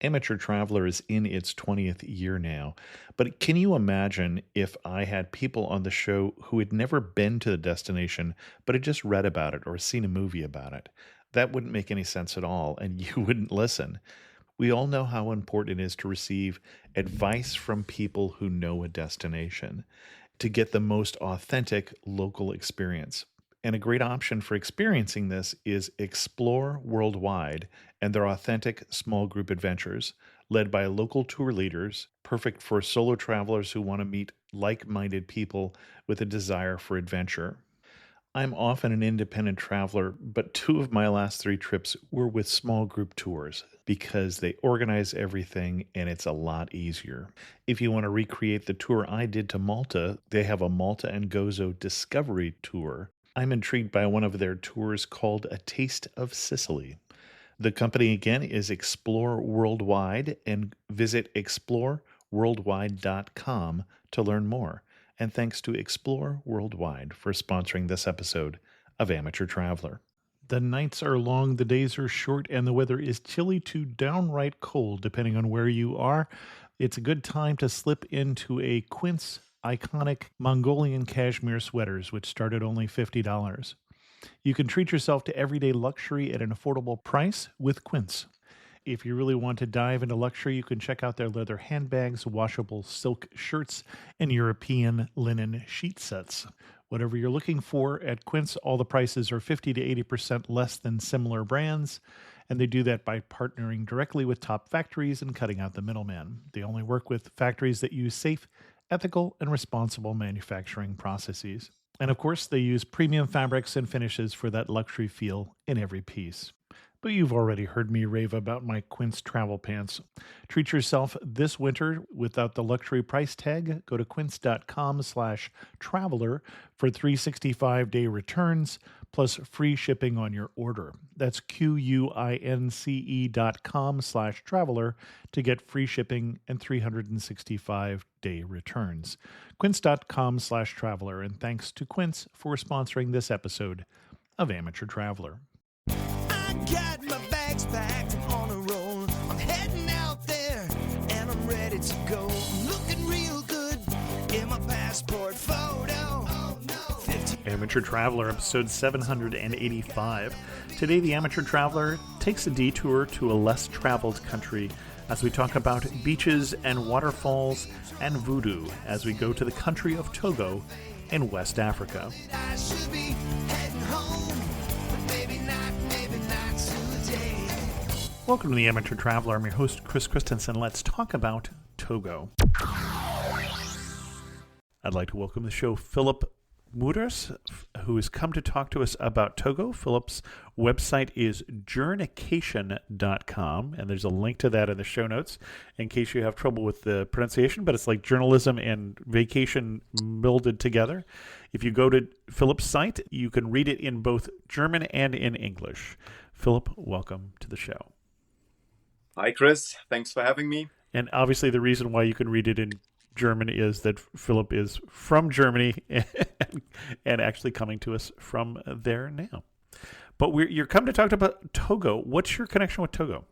Amateur Traveler is in its 20th year now, but can you imagine if I had people on the show who had never been to the destination, but had just read about it or seen a movie about it? That wouldn't make any sense at all, and you wouldn't listen. We all know how important it is to receive advice from people who know a destination to get the most authentic local experience. And a great option for experiencing this is Explore Worldwide and their authentic small group adventures, led by local tour leaders, perfect for solo travelers who want to meet like minded people with a desire for adventure. I'm often an independent traveler, but two of my last three trips were with small group tours because they organize everything and it's a lot easier. If you want to recreate the tour I did to Malta, they have a Malta and Gozo Discovery Tour. I'm intrigued by one of their tours called A Taste of Sicily. The company again is Explore Worldwide, and visit exploreworldwide.com to learn more. And thanks to Explore Worldwide for sponsoring this episode of Amateur Traveler. The nights are long, the days are short, and the weather is chilly to downright cold, depending on where you are. It's a good time to slip into a Quince iconic Mongolian cashmere sweaters, which start at only $50. You can treat yourself to everyday luxury at an affordable price with Quince. If you really want to dive into luxury, you can check out their leather handbags, washable silk shirts, and European linen sheet sets. Whatever you're looking for at Quince, all the prices are 50 to 80% less than similar brands, and they do that by partnering directly with top factories and cutting out the middleman. They only work with factories that use safe, ethical, and responsible manufacturing processes. And of course, they use premium fabrics and finishes for that luxury feel in every piece. But you've already heard me rave about my Quince travel pants. Treat yourself this winter without the luxury price tag. Go to quince.com/traveler for 365-day returns plus free shipping on your order. That's QUINCE.com/traveler to get free shipping and 365-day returns. Quince.com/traveler. And thanks to Quince for sponsoring this episode of Amateur Traveler. I got my bags packed, I'm on a roll. I'm heading out there and I'm ready to go. I'm looking real good in my passport photo. Oh, no. Amateur Traveler, episode 785. Today, the Amateur Traveler takes a detour to a less traveled country as we talk about beaches and waterfalls and voodoo as we go to the country of Togo in West Africa. I should be heading home, but maybe not today. Welcome to the Amateur Traveler. I'm your host, Chris Christensen. Let's talk about Togo. I'd like to welcome to the show Philipp Muders, who has come to talk to us about Togo. Philipp's website is journication.com, and there's a link to that in the show notes in case you have trouble with the pronunciation, but it's like journalism and vacation melded together. If you go to Philipp's site, you can read it in both German and in English. Philipp, welcome to the show. Hi, Chris. Thanks for having me. And obviously the reason why you can read it in German is that Philipp is from Germany and actually coming to us from there now. But you're come to talk about Togo. What's your connection with Togo?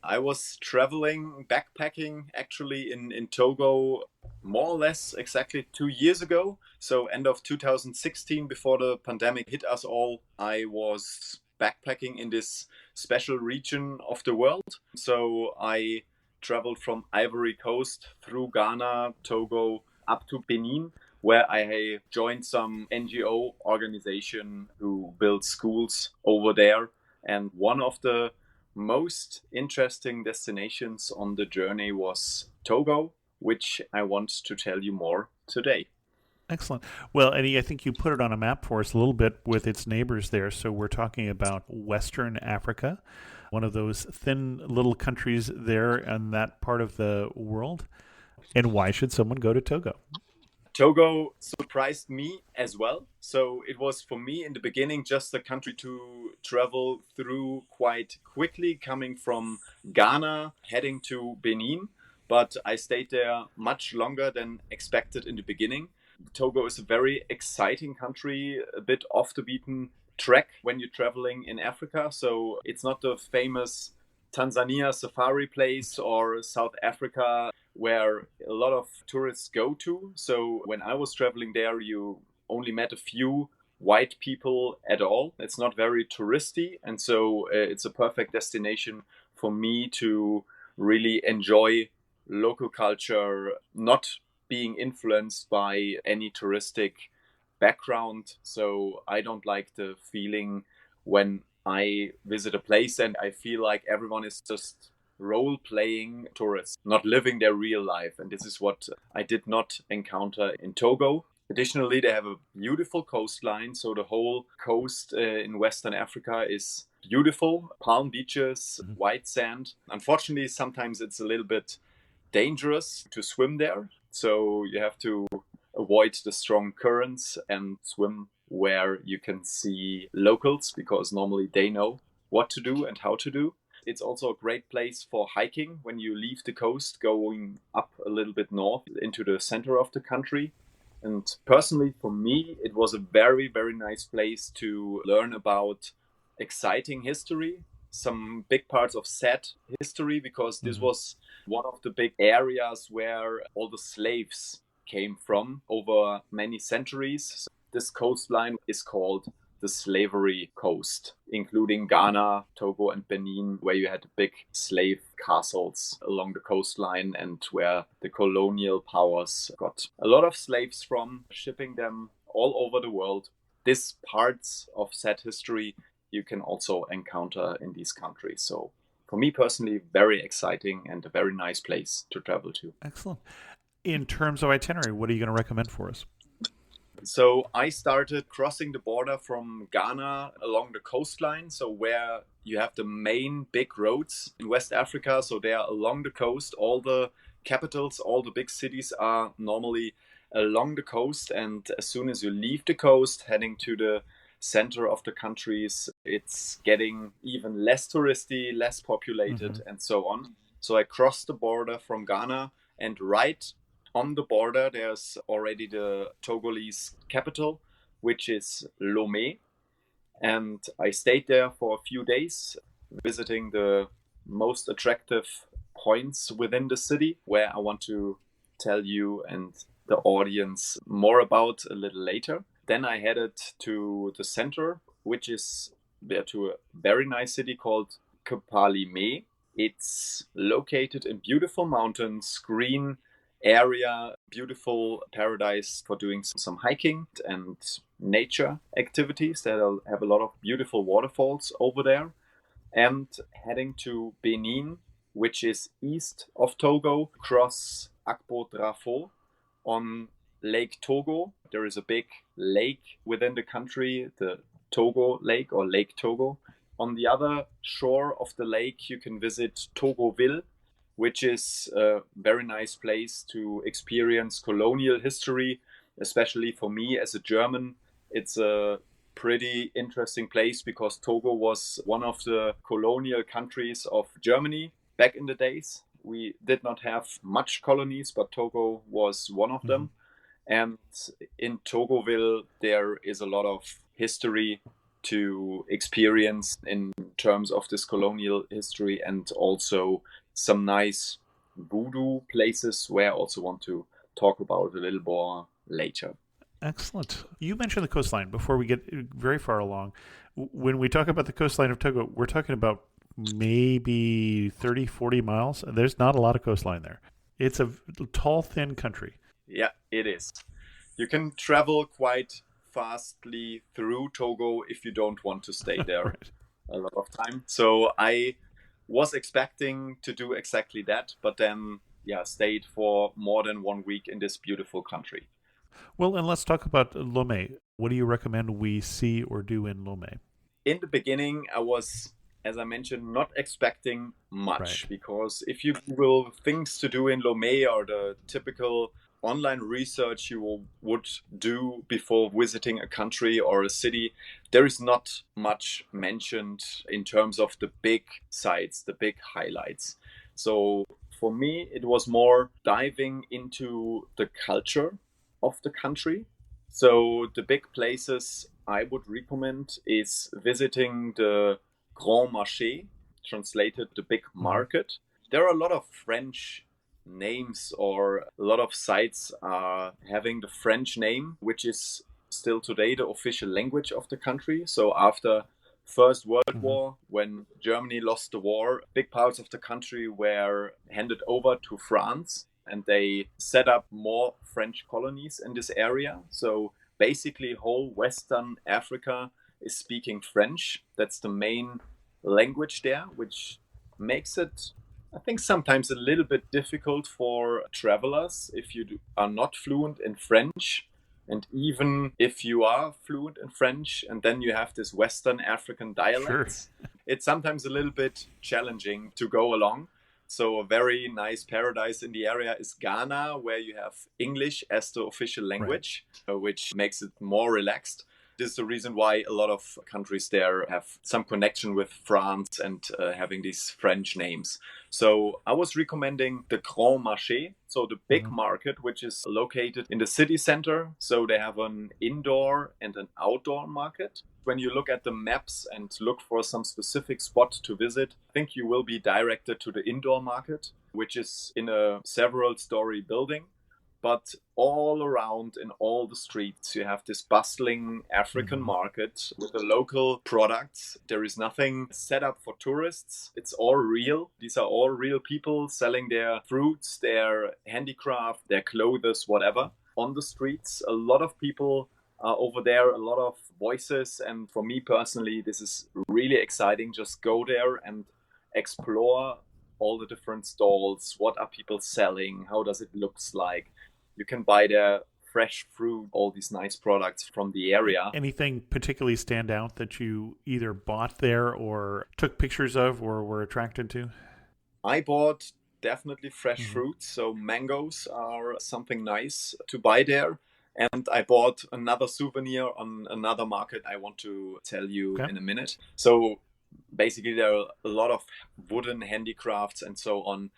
I was traveling, backpacking actually in Togo more or less exactly 2 years ago. So end of 2016, before the pandemic hit us all, I was backpacking in this special region of the world. So I traveled from Ivory Coast through Ghana, Togo, up to Benin, where I joined some NGO organization who built schools over there. And one of the most interesting destinations on the journey was Togo, which I want to tell you more today. Excellent. Well, Eddie, I think you put it on a map for us a little bit with its neighbors there. So we're talking about Western Africa, one of those thin little countries there in that part of the world. And why should someone go to Togo? Togo surprised me as well. So it was for me in the beginning just a country to travel through quite quickly, coming from Ghana, heading to Benin. But I stayed there much longer than expected in the beginning. Togo is a very exciting country, a bit off the beaten track when you're traveling in Africa. So it's not the famous Tanzania safari place or South Africa where a lot of tourists go to. So when I was traveling there, you only met a few white people at all. It's not very touristy, and so it's a perfect destination for me to really enjoy local culture, not being influenced by any touristic background. So I don't like the feeling when I visit a place and I feel like everyone is just role playing tourists, not living their real life. And this is what I did not encounter in Togo. Additionally, they have a beautiful coastline. So the whole coast in Western Africa is beautiful. Palm beaches, white sand. Unfortunately, sometimes it's a little bit dangerous to swim there. So you have to avoid the strong currents and swim where you can see locals, because normally they know what to do and how to do. It's also a great place for hiking when you leave the coast, going up a little bit north into the center of the country. And personally, for me, it was a very, very nice place to learn about exciting history, some big parts of sad history, because this was one of the big areas where all the slaves came from over many centuries. So this coastline is called the Slavery Coast, including Ghana, Togo, and Benin, where you had big slave castles along the coastline and where the colonial powers got a lot of slaves from, shipping them all over the world. These parts of sad history you can also encounter in these countries. So for me personally, very exciting and a very nice place to travel to. Excellent. In terms of itinerary, what are you going to recommend for us? So I started crossing the border from Ghana along the coastline. So where you have the main big roads in West Africa. So they are along the coast. All the capitals, all the big cities are normally along the coast. And as soon as you leave the coast, heading to the center of the countries, it's getting even less touristy, less populated, and so on. So I crossed the border from Ghana, and right on the border, there's already the Togolese capital, which is Lomé. And I stayed there for a few days, visiting the most attractive points within the city, where I want to tell you and the audience more about a little later. Then I headed to the center, which is there to a very nice city called Kepalime. It's located in beautiful mountains, green area, beautiful paradise for doing some hiking and nature activities. That have a lot of beautiful waterfalls over there. And heading to Benin, which is east of Togo, across Akpo Drafo on Lake Togo. There is a big lake within the country, the Togo Lake or Lake Togo. On the other shore of the lake, you can visit Togoville, which is a very nice place to experience colonial history, especially for me as a German. It's a pretty interesting place because Togo was one of the colonial countries of Germany back in the days. We did not have much colonies, but Togo was one of them. And in Togoville, there is a lot of history to experience in terms of this colonial history, and also some nice voodoo places where I also want to talk about a little more later. Excellent. You mentioned the coastline before we get very far along. When we talk about the coastline of Togo, we're talking about maybe 30, 40 miles. There's not a lot of coastline there. It's a tall, thin country. Yeah, it is. You can travel quite fastly through Togo if you don't want to stay there Right. a lot of time. So I was expecting to do exactly that, but then stayed for more than 1 week in this beautiful country. Well, and let's talk about Lomé. What do you recommend we see or do in Lomé? In the beginning, I was, as I mentioned, not expecting much, Right. because if you Google things to do in Lomé or the typical online research you would do before visiting a country or a city, there is not much mentioned in terms of the big sites, the big highlights. So for me, it was more diving into the culture of the country. So the big places I would recommend is visiting the Grand Marché. translated the big Mhm. market. There are a lot of French names, or a lot of sites are having the French name, which is still today the official language of the country. So after First World Mhm. War, when Germany lost the war, big parts of the country were handed over to France, and they set up more French colonies in this area. So basically, whole Western Africa is speaking French. That's the main language there, which makes it, I think, sometimes a little bit difficult for travelers if you are not fluent in French. And even if you are fluent in French and then you have this Western African Sure. dialects, it's sometimes a little bit challenging to go along. So, a very nice paradise in the area is Ghana, where you have English as the official Right. language, which makes it more relaxed. This is the reason why a lot of countries there have some connection with France and having these French names. So I was recommending the Grand Marché, so the big Mhm. market, which is located in the city center. So they have an indoor and an outdoor market. When you look at the maps and look for some specific spot to visit, I think you will be directed to the indoor market, which is in a several story building. But all around in all the streets, you have this bustling African Mhm. market with the local products. There is nothing set up for tourists. It's all real. These are all real people selling their fruits, their handicraft, their clothes, whatever on the streets. A lot of people are over there, a lot of voices. And for me personally, this is really exciting. Just go there and explore all the different stalls. What are people selling? How does it looks like? You can buy their fresh fruit, all these nice products from the area. Anything particularly stand out that you either bought there or took pictures of or were attracted to? I bought definitely fresh Mhm. fruits, so mangoes are something nice to buy there. And I bought another souvenir on another market I want to tell you Okay. in a minute. So basically, there are a lot of wooden handicrafts and so on.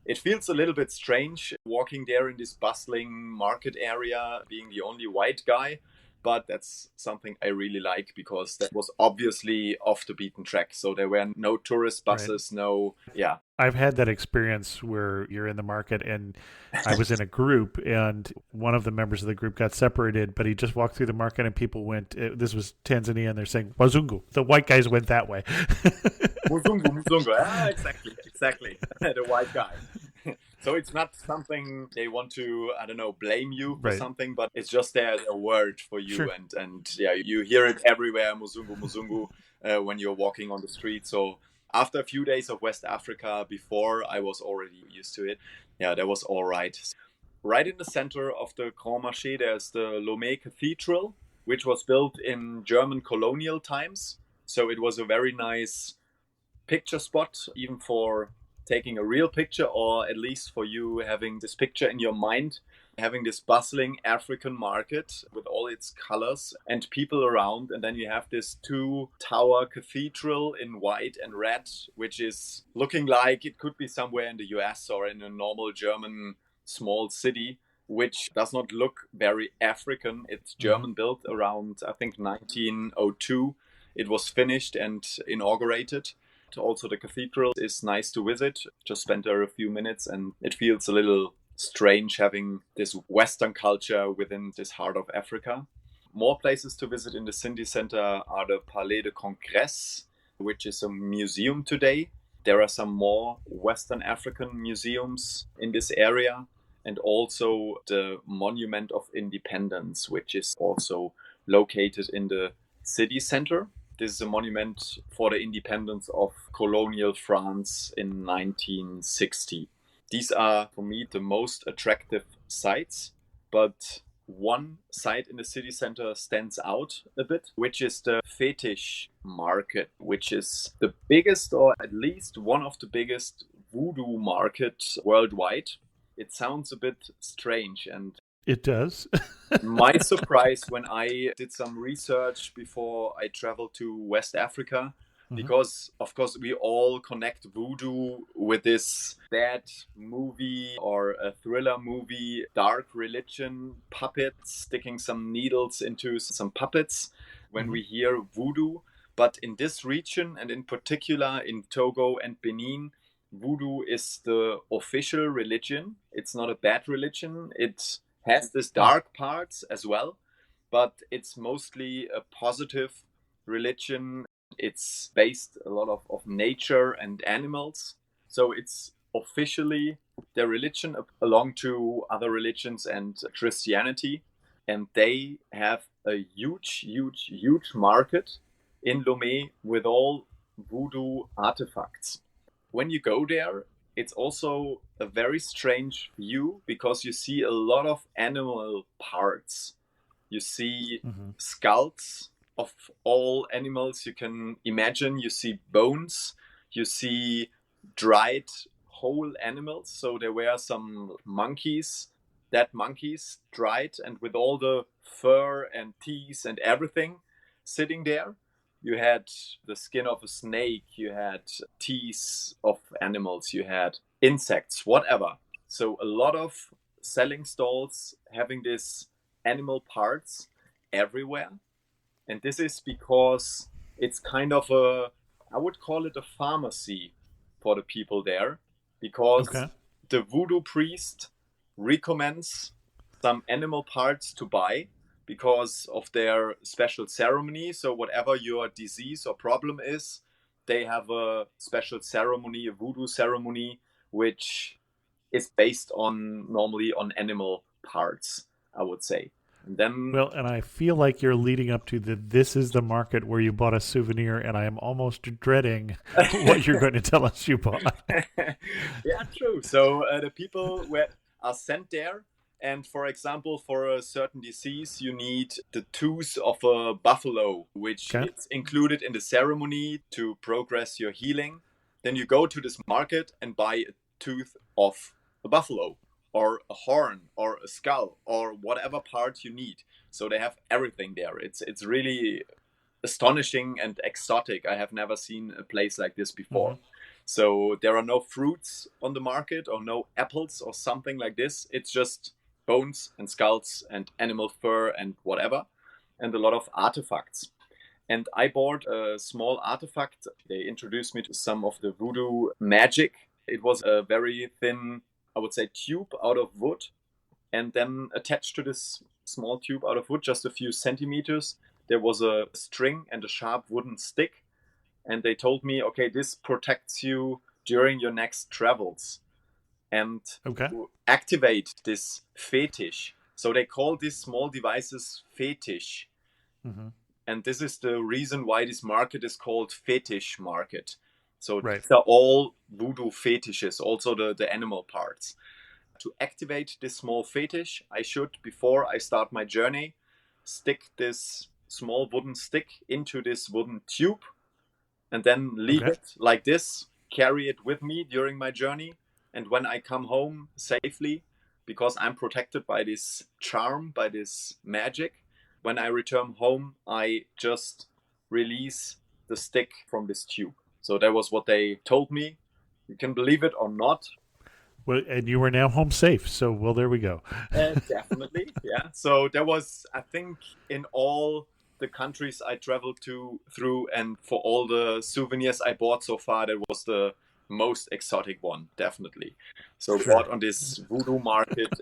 It feels a little bit strange walking there in this bustling market area, being the only white guy, but that's something I really like because that was obviously off the beaten track. So there were no tourist Right. buses, no, yeah. I've had that experience where you're in the market and I was in a group and one of the members of the group got separated, but he just walked through the market and people went, this was Tanzania, and they're saying, Wazungu. The white guys went that way. Muzungu, Muzungu. Ah, exactly, exactly. The white guy. So it's not something they want to, I don't know, blame you for Right. something, but it's just a word for you, Sure. and yeah, you hear it everywhere, Muzungu, Muzungu, when you're walking on the street. So after a few days of West Africa, before I was already used to it, yeah, that was all right. Right in the center of the Grand Marché, there's the Lomé Cathedral, which was built in German colonial times. So it was a very nice picture spot, even for taking a real picture, or at least for you having this picture in your mind, having this bustling African market with all its colors and people around. And then you have this two tower cathedral in white and red, which is looking like it could be somewhere in the US or in a normal German small city, which does not look very African. It's Mm-hmm. German built around, I think, 1902. It was finished and inaugurated. Also, the cathedral is nice to visit. Just spent there a few minutes, and it feels a little strange having this Western culture within this heart of Africa. More places to visit in the city center are the Palais de Congrès, which is a museum today. There are some more Western African museums in this area, and also the Monument of Independence, which is also located in the city center. This is a monument for the independence of colonial France in 1960. These are, for me, the most attractive sites, but one site in the city center stands out a bit, which is the fetish market, which is the biggest, or at least one of the biggest voodoo markets worldwide. It sounds a bit strange, and It does. my surprise when I did some research before I traveled to West Africa, Mhm. because of course we all connect voodoo with this bad movie or a thriller movie, dark religion, puppets, sticking some needles into some puppets when Mhm. we hear voodoo. But in this region, and in particular in Togo and Benin, voodoo is the official religion. It's not a bad religion. It has this dark parts as well, but it's mostly a positive religion. It's based a lot of nature and animals. So it's officially their religion along to other religions and Christianity. And they have a huge market in Lomé with all voodoo artifacts. When you go there, it's also a very strange view because you see a lot of animal parts. You see skulls of all animals you can imagine. You see bones. You see dried whole animals. So there were some monkeys, dead monkeys, dried, and with all the fur and teeth and everything sitting there. You had the skin of a snake, you had teeth of animals, you had insects, whatever. So a lot of selling stalls having these animal parts everywhere. And this is because it's kind of I would call it a pharmacy for the people there, because the voodoo priest recommends some animal parts to buy because of their special ceremony. So whatever your disease or problem is, they have a special ceremony, a voodoo ceremony, which is based on normally on animal parts, I would say. And then Well, and I feel like you're leading up to this is the market where you bought a souvenir, and I am almost dreading what you're going to tell us you bought. Yeah, true. So the people are sent there. And for example, for a certain disease, you need the tooth of a buffalo, which is included in the ceremony to progress your healing. Then you go to this market and buy a tooth of a buffalo, or a horn, or a skull, or whatever part you need. So they have everything there. It's really astonishing and exotic. I have never seen a place like this before. So there are no fruits on the market, or no apples or something like this. It's just bones and skulls and animal fur and whatever, and a lot of artifacts. And I bought a small artifact. They introduced me to some of the voodoo magic. It was a very thin, I would say, tube out of wood, and then attached to this small tube out of wood, just a few centimeters, there was a string and a sharp wooden stick. And they told me, okay, this protects you during your next travels. And to activate this fetish, so they call these small devices fetish. And this is the reason why this market is called fetish market. So these are all voodoo fetishes, also the animal parts. To activate this small fetish, I should, before I start my journey, stick this small wooden stick into this wooden tube, and then leave it like this, carry it with me during my journey. And when I come home safely, because I'm protected by this charm, by this magic, when I return home, I just release the stick from this tube. So that was what they told me. You can believe it or not. Well, and you are now home safe. So, well, there we go. Definitely, yeah. So there was, I think, in all the countries I traveled through, and for all the souvenirs I bought so far, that was the most exotic one, definitely. So bought on this voodoo market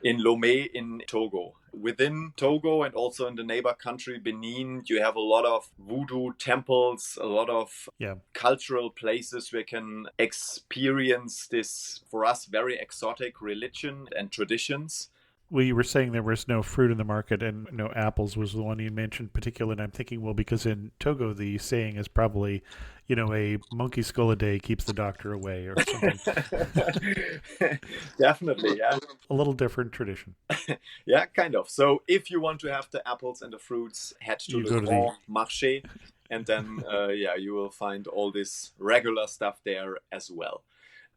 in Lomé in Togo. Within Togo and also in the neighbor country Benin, you have a lot of voodoo temples, a lot of cultural places where you can experience this, for us, very exotic religion and traditions. Well, you were saying there was no fruit in the market, and no apples was the one you mentioned particularly, and I'm thinking, well, because in Togo the saying is probably, a monkey skull a day keeps the doctor away, or something. Definitely, yeah. A little different tradition. Yeah, kind of. So if you want to have the apples and the fruits, head to the Grand Marché, and then, you will find all this regular stuff there as well.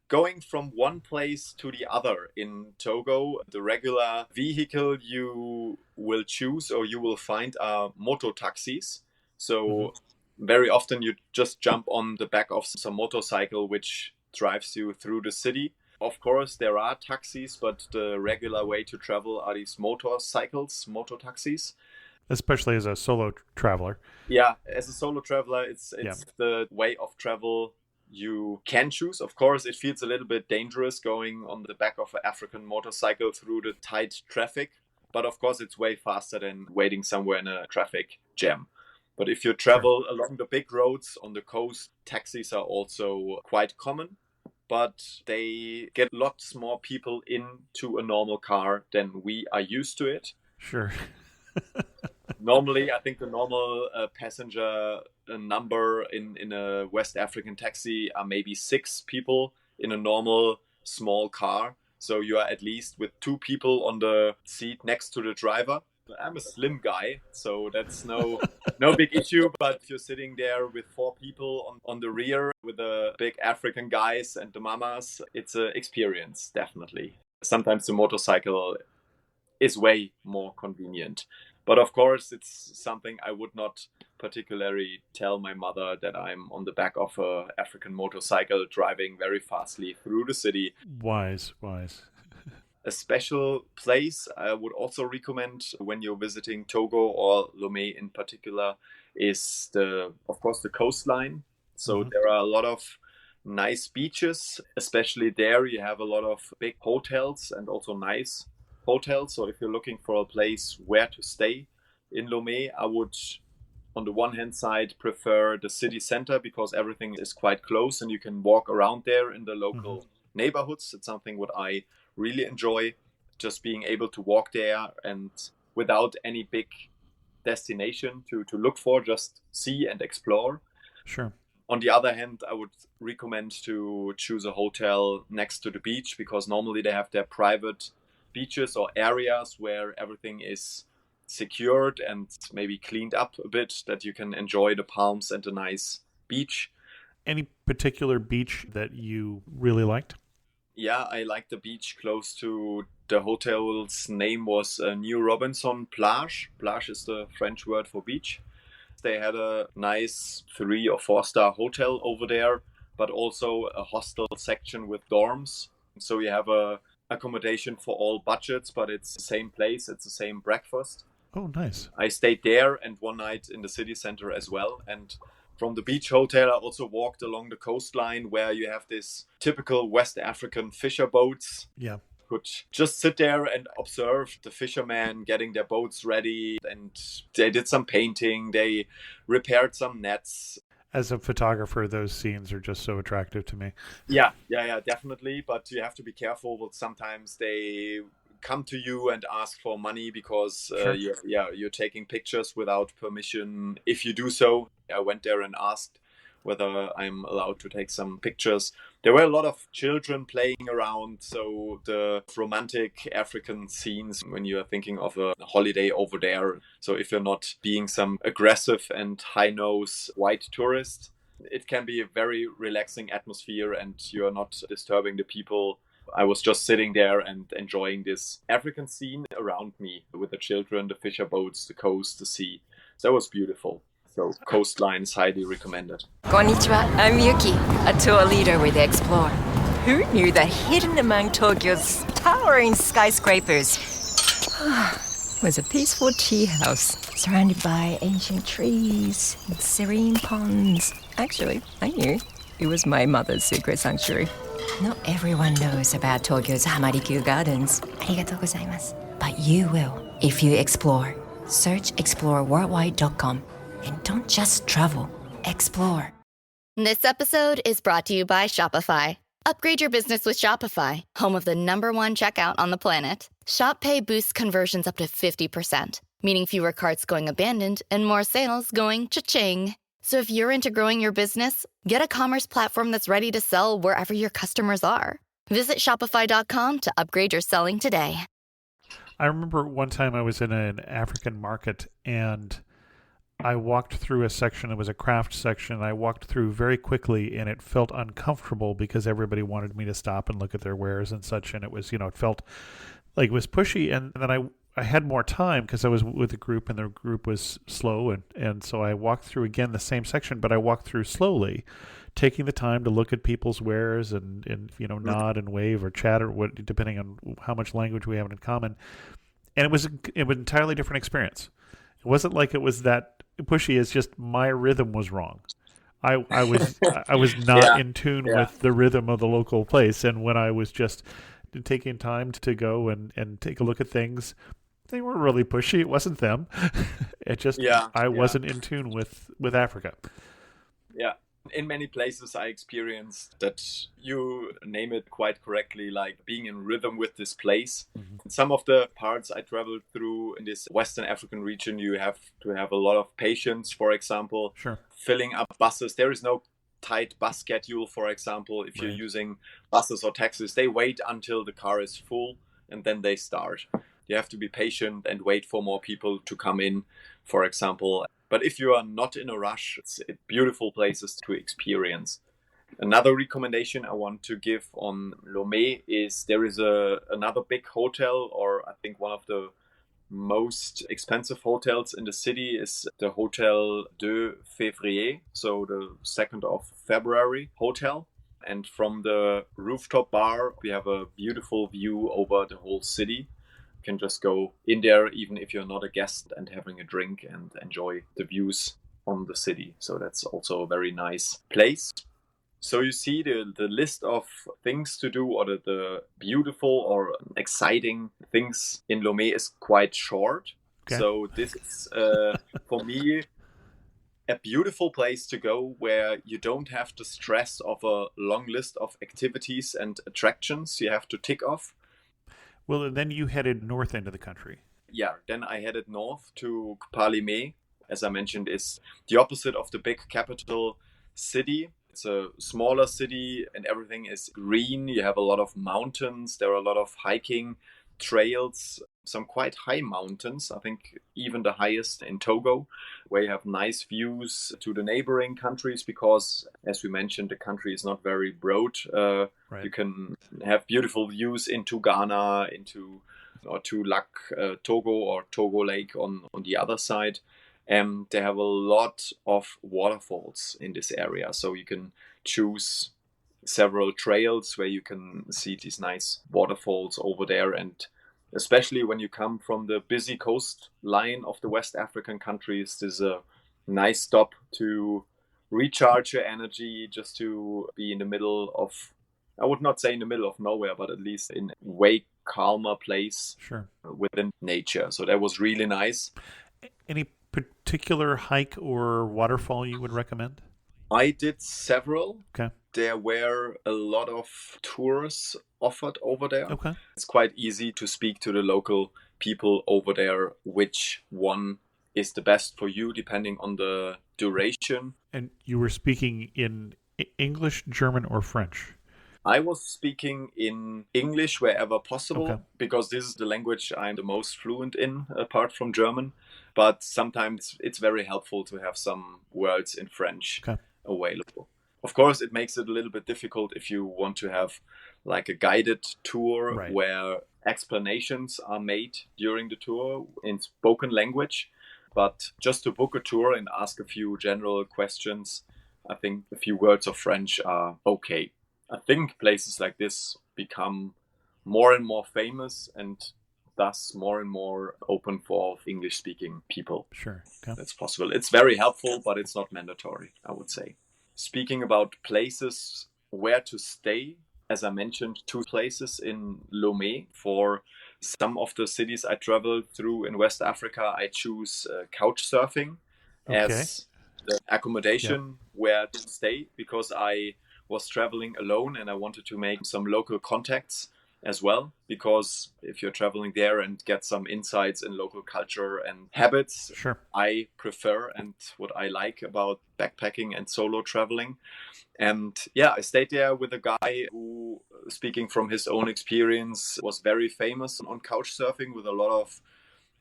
Going from one place to the other in Togo, the regular vehicle you will choose or you will find are moto taxis. So very often you just jump on the back of some motorcycle which drives you through the city. Of course, there are taxis, but the regular way to travel are these motorcycles, moto taxis. especially as a solo traveler. Yeah, as a solo traveler, Yeah, it's the way of travel you can choose. Of course, it feels a little bit dangerous going on the back of an African motorcycle through the tight traffic, but of course, it's way faster than waiting somewhere in a traffic jam. But if you sure. travel along the big roads on the coast, taxis are also quite common, but they get lots more people into a normal car than we are used to it. Sure. Normally, I think the normal passenger number in a West African taxi are maybe 6 people in a normal small car. So you are at least with 2 people on the seat next to the driver. I'm a slim guy, so that's no big issue. But if you're sitting there with 4 people on the rear with the big African guys and the mamas, it's an experience, definitely. Sometimes the motorcycle is way more convenient. But of course, it's something I would not particularly tell my mother, that I'm on the back of a African motorcycle driving very fastly through the city. Wise, wise. A special place I would also recommend when you're visiting Togo or Lomé in particular is of course, the coastline. So Mhm. there are a lot of nice beaches, especially there you have a lot of big hotels and also nice hotels. So if you're looking for a place where to stay in Lomé, I would on the one hand side prefer the city center because everything is quite close and you can walk around there in the Mhm. local neighborhoods. It's something what I really enjoy, just being able to walk there and without any big destination to look for, just see and explore. Sure. On the other hand, I would recommend to choose a hotel next to the beach because normally they have their private beaches or areas where everything is secured and maybe cleaned up a bit, that you can enjoy the palms and the nice beach. Any particular beach that you really liked? Yeah, I like the beach close to the hotel's name was New Robinson Plage. Plage is the French word for beach. They had a nice 3 or 4 star hotel over there, but also a hostel section with dorms. So you have a accommodation for all budgets, but it's the same place, it's the same breakfast. Oh, nice. I stayed there and one night in the city center as well. And from the beach hotel, I also walked along the coastline where you have this typical West African fisher boats. Yeah. Could just sit there and observe the fishermen getting their boats ready. And they did some painting, they repaired some nets. As a photographer, those scenes are just so attractive to me. Yeah, definitely. But you have to be careful. But sometimes they come to you and ask for money because Sure. you're taking pictures without permission. If you do so, I went there and asked whether I'm allowed to take some pictures. There were a lot of children playing around, so the romantic African scenes when you are thinking of a holiday over there. So if you're not being some aggressive and high-nose white tourist, it can be a very relaxing atmosphere and you're not disturbing the people. I was just sitting there and enjoying this African scene around me with the children, the fisher boats, the coast, the sea. So it was beautiful. So coastline is highly recommended. Konnichiwa, I'm Yuki, a tour leader with Explore. Who knew that hidden among Tokyo's towering skyscrapers was a peaceful tea house surrounded by ancient trees and serene ponds? Actually, I knew. It was my mother's secret sanctuary. Not everyone knows about Tokyo's Hamarikyu Gardens. ありがとうございます. But you will if you explore. Search exploreworldwide.com. And don't just travel, explore. This episode is brought to you by Shopify. Upgrade your business with Shopify, home of the #1 checkout on the planet. Shop Pay boosts conversions up to 50%, meaning fewer carts going abandoned and more sales going cha-ching. So if you're into growing your business, get a commerce platform that's ready to sell wherever your customers are. Visit shopify.com to upgrade your selling today. I remember one time I was in an African market and I walked through a section. It was a craft section. I walked through very quickly, and it felt uncomfortable because everybody wanted me to stop and look at their wares and such. And it was, it felt like it was pushy. And then I had more time because I was with a group, and the group was slow. And so I walked through again the same section, but I walked through slowly, taking the time to look at people's wares and nod and wave or chat or what, depending on how much language we have in common. And it was an entirely different experience. It wasn't like it was that pushy. It's just my rhythm was wrong. I was not Yeah, in tune yeah, with the rhythm of the local place, and when I was just taking time to go and take a look at things, they weren't really pushy. It wasn't them. It just yeah, I yeah. wasn't in tune with Africa. Yeah. In many places, I experienced that you name it quite correctly, like being in rhythm with this place. Hmm. In some of the parts I traveled through in this Western African region, you have to have a lot of patience, for example, Sure. filling up buses. There is no tight bus schedule, for example. If you're Right. using buses or taxis, they wait until the car is full and then they start. You have to be patient and wait for more people to come in, for example. But if you are not in a rush, it's beautiful places to experience. Another recommendation I want to give on Lomé is there is another big hotel, or I think one of the most expensive hotels in the city is the Hotel de Février, so the 2nd of February hotel. And from the rooftop bar, we have a beautiful view over the whole city. You can just go in there, even if you're not a guest, and having a drink and enjoy the views on the city. So that's also a very nice place. So you see the list of things to do, or the beautiful or exciting things in Lomé is quite short. Okay. So this is for me a beautiful place to go where you don't have the stress of a long list of activities and attractions you have to tick off. Well, then you headed north into the country. Yeah, then I headed north to Kupalime. As I mentioned, is the opposite of the big capital city. It's a smaller city and everything is green. You have a lot of mountains. There are a lot of hiking trails, some quite high mountains. I think even the highest in Togo, where you have nice views to the neighboring countries because, as we mentioned, the country is not very broad. Right. You can have beautiful views into Ghana, into or to Lac Togo or Togo Lake on the other side. And they have a lot of waterfalls in this area. So you can choose several trails where you can see these nice waterfalls over there. And especially when you come from the busy coastline of the West African countries, this is a nice stop to recharge your energy, just to be in the middle of, I would not say in the middle of nowhere, but at least in a way calmer place Sure. within nature. So that was really nice. Any particular hike or waterfall you would recommend? I did several. Okay. There were a lot of tours offered over there. Okay. It's quite easy to speak to the local people over there which one is the best for you depending on the duration. And you were speaking in English, German, or French? I was speaking in English wherever possible Okay. because this is the language I'm the most fluent in apart from German. But sometimes it's very helpful to have some words in French Okay. available. Of course, it makes it a little bit difficult if you want to have like a guided tour Right. where explanations are made during the tour in spoken language. But just to book a tour and ask a few general questions, I think a few words of French are okay. I think places like this become more and more famous and thus more and more open for English speaking people. Sure. Okay. That's possible. It's very helpful, but it's not mandatory, I would say. Speaking about places where to stay, as I mentioned, two places in Lomé. For some of the cities I traveled through in West Africa, I choose couch surfing Okay. as the accommodation where to stay because I was traveling alone and I wanted to make some local contacts as well, because if you're traveling there and get some insights in local culture and habits, Sure. I prefer and what I like about backpacking and solo traveling. And yeah, I stayed there with a guy who, speaking from his own experience, was very famous on couch surfing with a lot of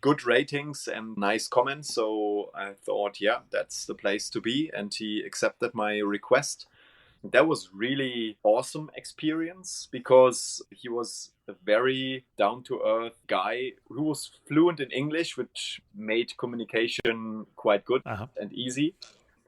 good ratings and nice comments. So I thought, yeah, that's the place to be. And he accepted my request. That was really awesome experience because he was a very down-to-earth guy who was fluent in English, which made communication quite good Uh-huh. and easy.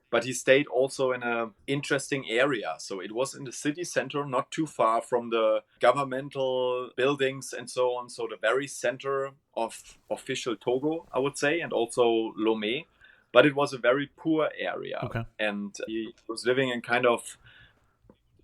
but he stayed also in an interesting area. So it was in the city center, not too far from the governmental buildings and so on. So the very center of official Togo, I would say, and also Lomé. But it was a very poor area. Okay. And he was living in kind of,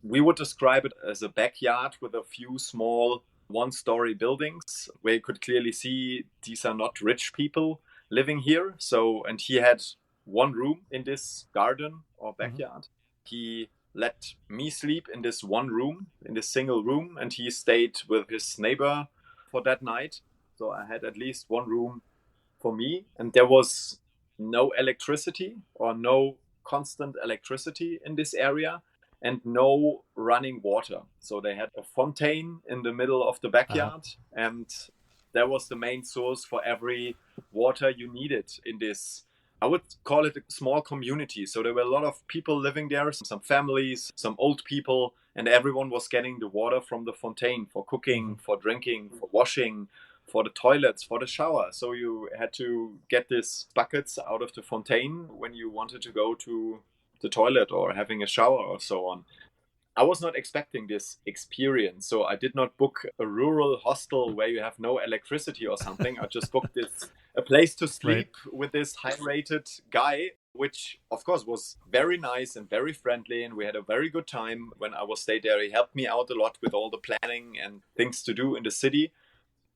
we would describe it as a backyard with a few small one-story buildings where you could clearly see these are not rich people living here. So, and he had one room in this garden or backyard. He let me sleep in this one room, in this single room, and he stayed with his neighbor for that night. So I had at least one room for me, and there was no electricity or no constant electricity in this area and no running water. So they had a fontaine in the middle of the backyard, and that was the main source for every water you needed in this. I would call it a small community. So there were a lot of people living there, some families, some old people, and everyone was getting the water from the fontaine for cooking, for drinking, for washing, for the toilets, for the shower. So you had to get these buckets out of the fontaine when you wanted to go to the toilet or having a shower or so on. I was not expecting this experience, so I did not book a rural hostel where you have no electricity or something. I just booked a place to sleep with this high-rated guy, which of course was very nice and very friendly, and we had a very good time when I was stayed there. He helped me out a lot with all the planning and things to do in the city.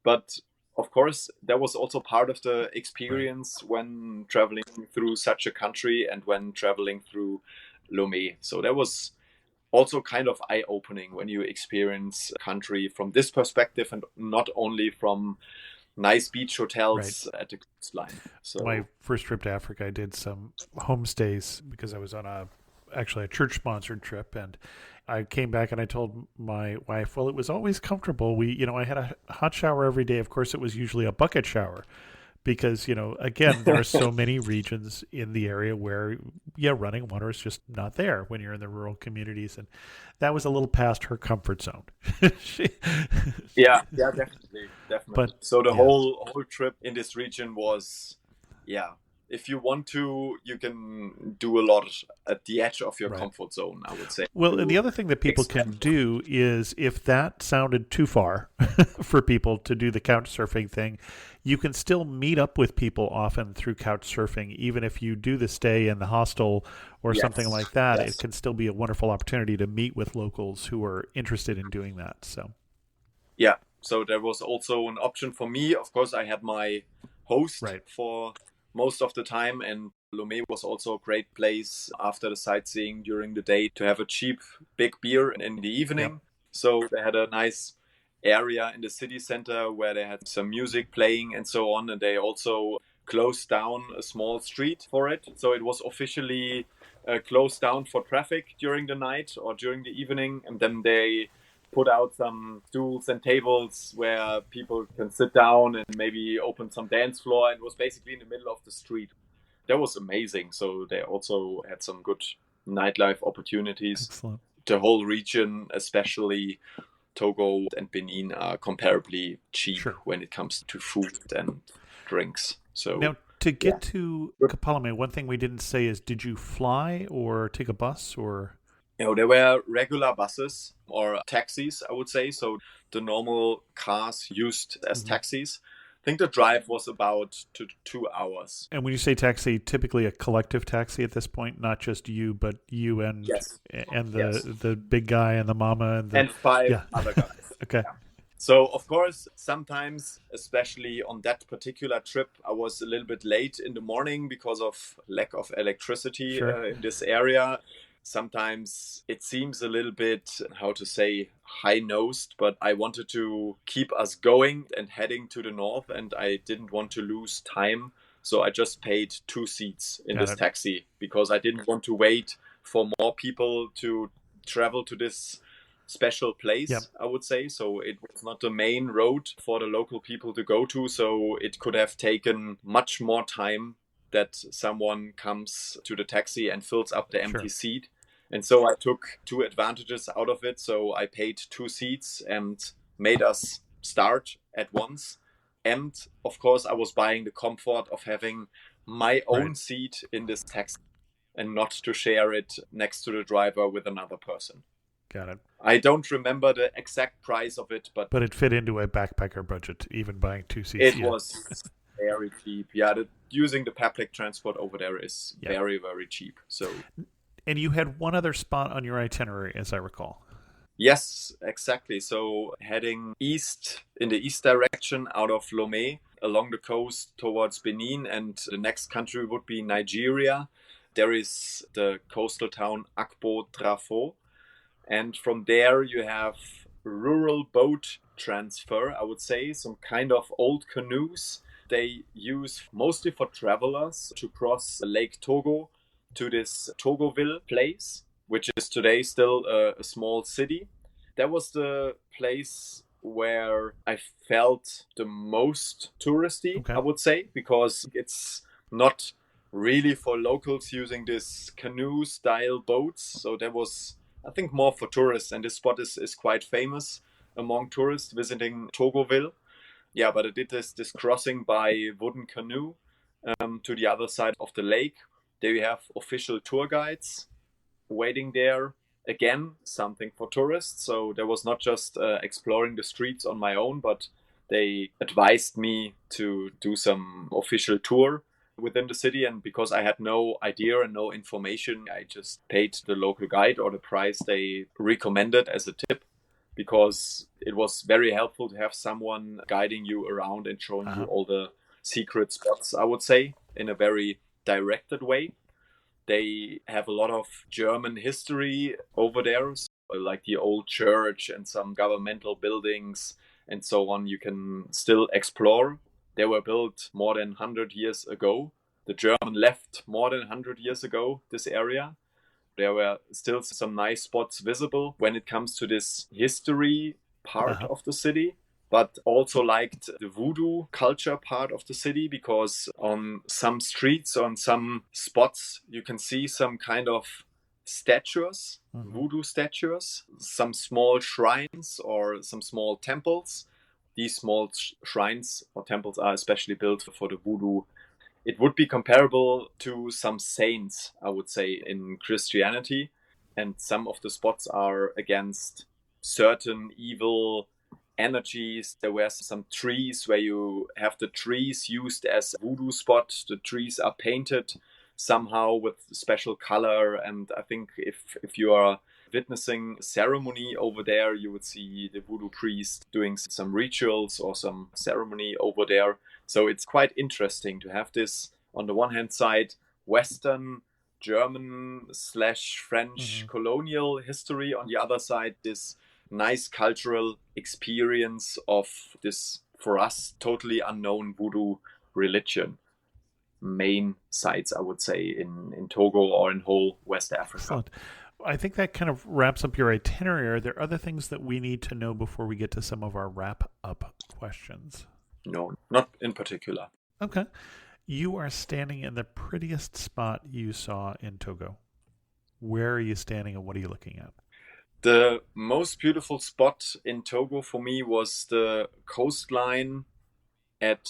But of course, that was also part of the experience when traveling through such a country and when traveling through Lomé. So that was also kind of eye-opening when you experience a country from this perspective and not only from nice beach hotels at the coastline. So my first trip to Africa, I did some homestays because I was on actually a church-sponsored trip, and I came back and I told my wife, well, it was always comfortable. I had a hot shower every day. Of course, it was usually a bucket shower because, again, there are so many regions in the area where, running water is just not there when you're in the rural communities. And that was a little past her comfort zone. Yeah, definitely. But, so the whole trip in this region was, if you want to, you can do a lot at the edge of your comfort zone, I would say. Well, and the other thing that people can do is, if that sounded too far for people to do the couch surfing thing, you can still meet up with people often through couch surfing. Even if you do the stay in the hostel or something like that, it can still be a wonderful opportunity to meet with locals who are interested in doing that. So there was also an option for me. Of course, I had my host for most of the time, and Lomé was also a great place after the sightseeing during the day to have a cheap big beer in the evening. So they had a nice area in the city center where they had some music playing and so on, and they also closed down a small street for it. So it was officially closed down for traffic during the night or during the evening, and then they put out some stools and tables where people can sit down and maybe open some dance floor, and it was basically in the middle of the street. That was amazing. So they also had some good nightlife opportunities. Excellent. The whole region, especially Togo and Benin, are comparably cheap when it comes to food and drinks. So now, to get to Kapalame, one thing we didn't say is, did you fly or take a bus or? There were regular buses or taxis, I would say. So the normal cars used as taxis. I think the drive was about 2 hours. And when you say taxi, typically a collective taxi at this point, not just you, but you and the big guy and the mama and 5 other guys. Okay. Yeah. So, of course, sometimes, especially on that particular trip, I was a little bit late in the morning because of lack of electricity in this area. Sometimes it seems a little bit, high-nosed, but I wanted to keep us going and heading to the north, and I didn't want to lose time. So I just paid 2 seats in this taxi because I didn't want to wait for more people to travel to this special place, I would say. So it was not the main road for the local people to go to. So it could have taken much more time that someone comes to the taxi and fills up the empty seat. And so I took 2 advantages out of it. So I paid 2 seats and made us start at once. And of course, I was buying the comfort of having my own seat in this taxi. and not to share it next to the driver with another person. Got it. I don't remember the exact price of it, but it fit into a backpacker budget, even buying 2 it cc. was very cheap. Yeah, using the public transport over there is very, very cheap. So, and you had one other spot on your itinerary, as I recall. yes, exactly. So heading east in the east direction out of Lomé along the coast towards Benin, and the next country would be Nigeria. There is the coastal town Akpo Trafo. And from there you have rural boat transfer, I would say, some kind of old canoes they use mostly for travelers to cross Lake Togo to this Togoville place, which is today still a small city. That was the place where I felt the most touristy, I would say, because it's not really for locals using this canoe style boats. So there was, I think, more for tourists, and this spot is quite famous among tourists visiting Togoville. Yeah, but I did this crossing by wooden canoe to the other side of the lake. There you have official tour guides waiting there. Again, something for tourists. So there was not just exploring the streets on my own, but they advised me to do some official tour within the city. And because I had no idea and no information, I just paid the local guide or the price they recommended as a tip, because it was very helpful to have someone guiding you around and showing you all the secret spots, I would say, in a very directed way. They have a lot of German history over there, so like the old church and some governmental buildings and so on. You can still explore. They were built more than 100 years ago. The German left more than 100 years ago, this area. There were still some nice spots visible when it comes to this history part of the city, but also liked the voodoo culture part of the city, because on some streets, on some spots, you can see some kind of statues, voodoo statues, some small shrines or some small temples. These small shrines or temples are especially built for the voodoo. It would be comparable to some saints, I would say, in Christianity. And some of the spots are against certain evil energies. There were some trees where you have the trees used as a voodoo spot. The trees are painted somehow with special color. And I think if you are witnessing ceremony over there, you would see the voodoo priest doing some rituals or some ceremony over there. So it's quite interesting to have this, on the one hand side, Western German / French colonial history. On the other side, this nice cultural experience of this, for us, totally unknown voodoo religion. Main sites, I would say, in Togo or in whole West Africa. Excellent. I think that kind of wraps up your itinerary. Are there other things that we need to know before we get to some of our wrap-up questions? No, not in particular. Okay. You are standing in the prettiest spot you saw in Togo. Where are you standing and what are you looking at? The most beautiful spot in Togo for me was the coastline at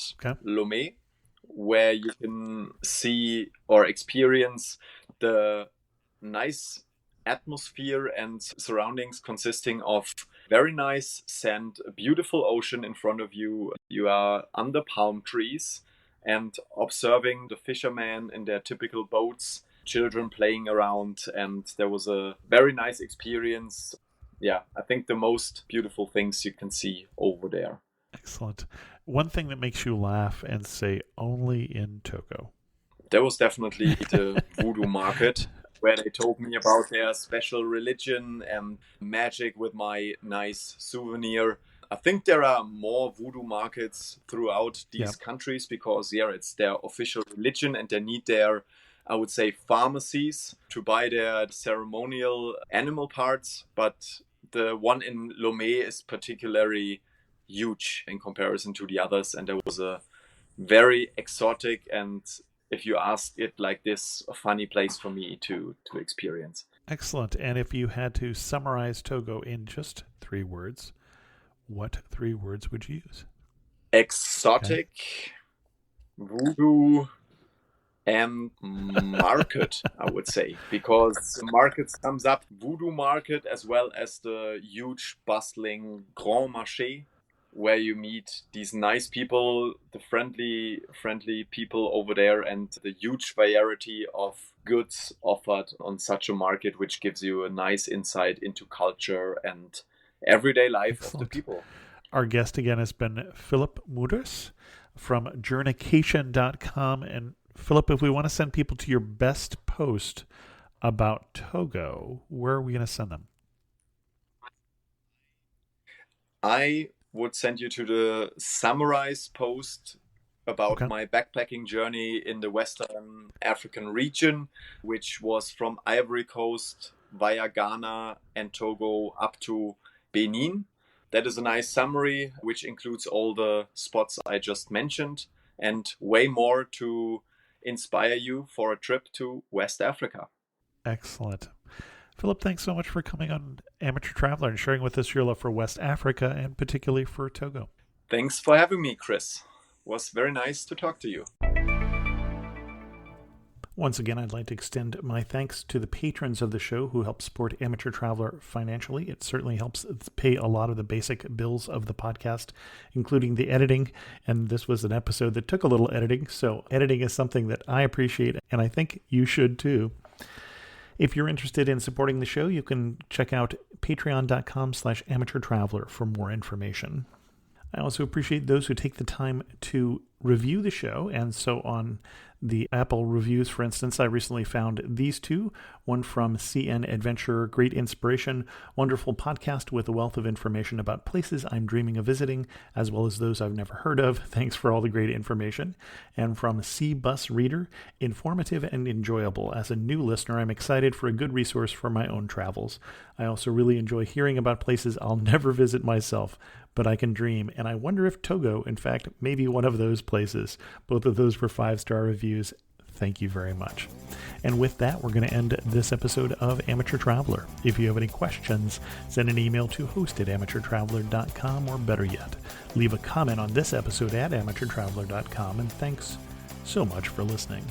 Lomé, where you can see or experience the nice atmosphere and surroundings consisting of very nice sand, a beautiful ocean in front of you. You are under palm trees and observing the fishermen in their typical boats, children playing around, and there was a very nice experience. Yeah, I think the most beautiful things you can see over there. Excellent. One thing that makes you laugh and say only in Togo? There was definitely the voodoo market, where they told me about their special religion and magic with my nice souvenir. I think there are more voodoo markets throughout these countries because, it's their official religion and they need their, I would say, pharmacies to buy their ceremonial animal parts. But the one in Lomé is particularly huge in comparison to the others. And there was a very exotic and, if you ask it like this, a funny place for me to experience. Excellent. And if you had to summarize Togo in just 3 words, what 3 words would you use? Exotic, voodoo, and market, I would say, because market sums up Voodoo Market as well as the huge bustling Grand Marché, where you meet these nice people, the friendly people over there, and the huge variety of goods offered on such a market, which gives you a nice insight into culture and everyday life of the Excellent. people. Our guest again has been Philipp Muders from journication.com. And Philipp, if we want to send people to your best post about Togo, where are we going to send them? I would send you to the Summarize post about my backpacking journey in the Western African region, which was from Ivory Coast via Ghana and Togo up to Benin. That is a nice summary, which includes all the spots I just mentioned and way more to inspire you for a trip to West Africa. Excellent. Philipp, thanks so much for coming on Amateur Traveler and sharing with us your love for West Africa and particularly for Togo. Thanks for having me, Chris. It was very nice to talk to you. Once again, I'd like to extend my thanks to the patrons of the show who help support Amateur Traveler financially. It certainly helps pay a lot of the basic bills of the podcast, including the editing. And this was an episode that took a little editing. So editing is something that I appreciate, and I think you should too. If you're interested in supporting the show, you can check out patreon.com/amateurtraveler for more information. I also appreciate those who take the time to review the show. And so on the Apple reviews, for instance, I recently found these two, one from CN Adventure, great inspiration, wonderful podcast with a wealth of information about places I'm dreaming of visiting, as well as those I've never heard of. Thanks for all the great information. And from C Bus Reader, informative and enjoyable. As a new listener, I'm excited for a good resource for my own travels. I also really enjoy hearing about places I'll never visit myself, but I can dream. And I wonder if Togo, in fact, may be one of those places. Both of those were 5-star reviews. Thank you very much. And with that, we're going to end this episode of Amateur Traveler. If you have any questions, send an email to host@amateurtraveler.com, or better yet, leave a comment on this episode at amateurtraveler.com. And thanks so much for listening.